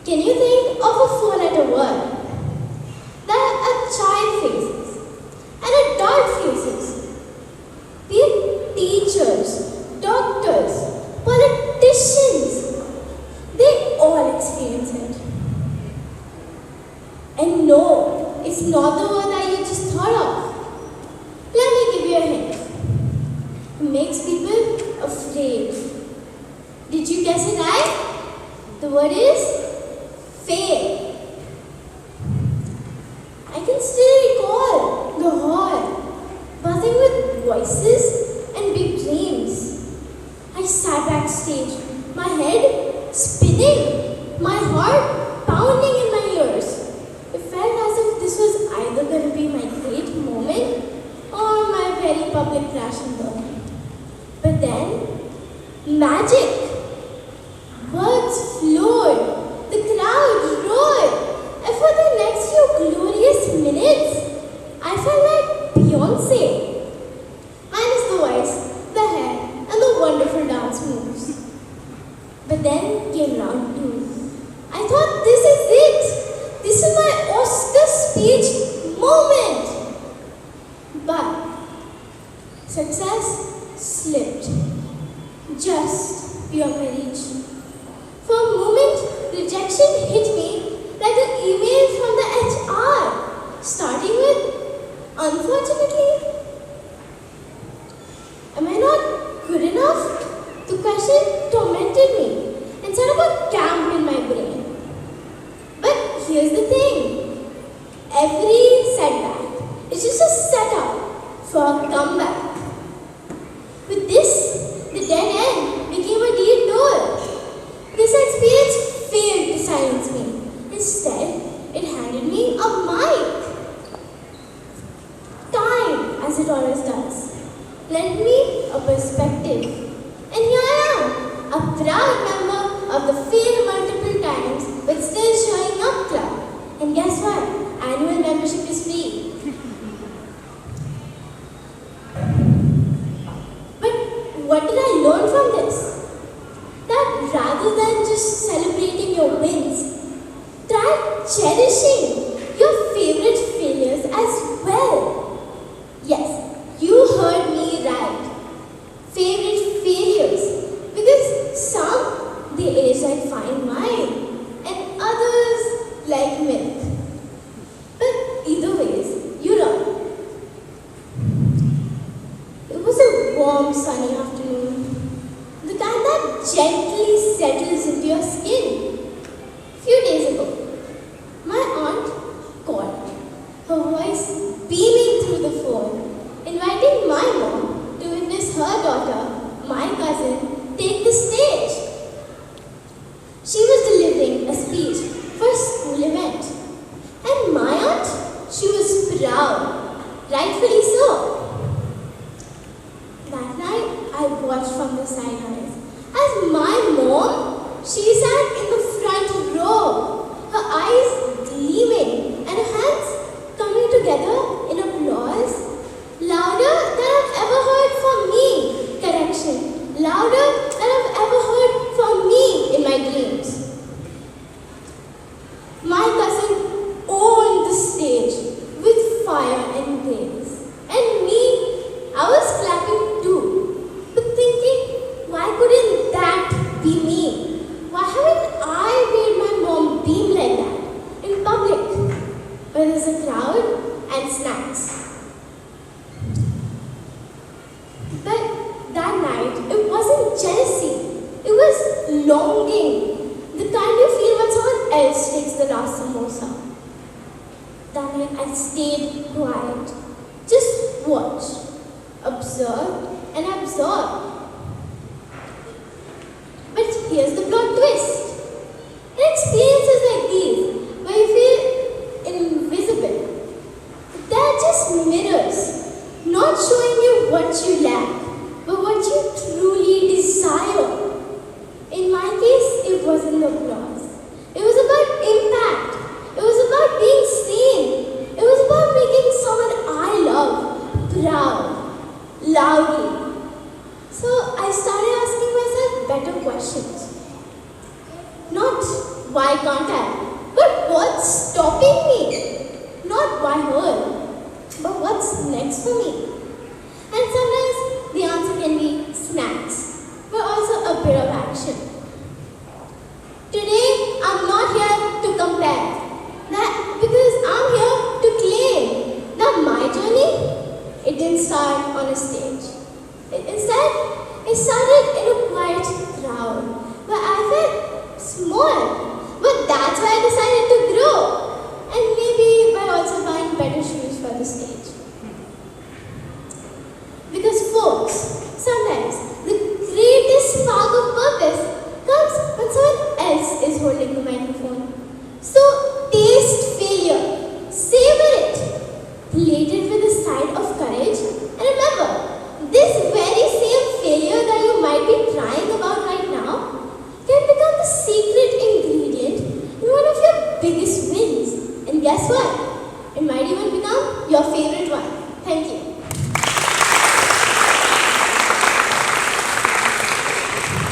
Can you think of a four-letter word that a child faces and an adult faces? Be it teachers, doctors, politicians, they all experience it. And no, it's not the word that you just thought of. Let me give you a hint. It makes people afraid. Did you guess it right? The word is fail. I can still recall the hall, buzzing with voices and big dreams. I sat backstage, my head spinning, my heart pounding in my ears. It felt as if this was either going to be my great moment or my very public crash and burn. But then, magic! Words flowed, the crowd roared, and for the next few glorious minutes, I felt like Beyoncé. Minus the voice, the hair, and the wonderful dance moves. But then came round two. I thought, this is it. This is my Oscar speech moment. But success slipped, just beyond my reach. For a moment, rejection hit me like an email from the HR, starting with, unfortunately. Am I not good enough? The question tormented me and set up a camp in my brain. But here's the thing. Every setback is just a setup for a comeback. With this, the dead end became a deep door. This experience failed to silence me. Instead, it handed me a mic. Time, as it always does, lent me a perspective. And here I am, a proud member of the failed multiple times but still showing up club. And guess what? Annual membership is free. But what did I learn from this? That rather than just celebrating your wins, try cherishing your favorite failures as well. Yes, you heard me right. Favorite failures. Because some, they age like fine wine, and others like milk. But either ways, you learn. It was a warm, sunny afternoon. The kind that gently settles into your skin. Few days ago, my aunt called, her voice beaming through the phone, inviting my mom to witness her daughter, my cousin, take the stage. She was delivering a speech for a school event, and my aunt, she was proud, rightfully so. That night, I watched from the sidelines as my mom, she sat in the front row, her eyes gleaming and her hands coming together in applause, louder than I've ever heard from me. Correction, louder than I've ever heard from me in my dreams. My cousin owned the stage with fire and grace, and me, I was clapping too, but thinking, why couldn't that be me? Why haven't I made my mom beam like that in public, where there's a crowd and snacks? But that night, it wasn't jealousy, it was longing, the kind you feel when someone else takes the last samosa. That night, I stayed quiet, just watched, observed and absorbed. But here's the plot twist. In experiences like these, where you feel invisible, they're just mirrors, not showing you what you lack, but what you truly desire. In my case, it wasn't applause. It was about impact. It was about being seen. It was about making someone I love proud, loudly. So I started asking myself better questions. Not why can't I? But what's stopping me? Not why her, but what's next for me? And sometimes the answer can be snacks, but also a bit of action. Today, I'm not here to compare. Because I'm here to claim that my journey, it didn't start on a stage. Instead, it started in a quiet crowd where I felt small. But that's why I decided to grow. And maybe by also buying better shoes for the stage. Because folks, sometimes the greatest spark of purpose comes when someone else is holding the microphone. So taste failure, savor it, plate it with a side of courage, and remember, this very same failure that you might be crying about right now can become the secret ingredient in one of your biggest wins. And guess what? It might even become your favorite one. Thank you.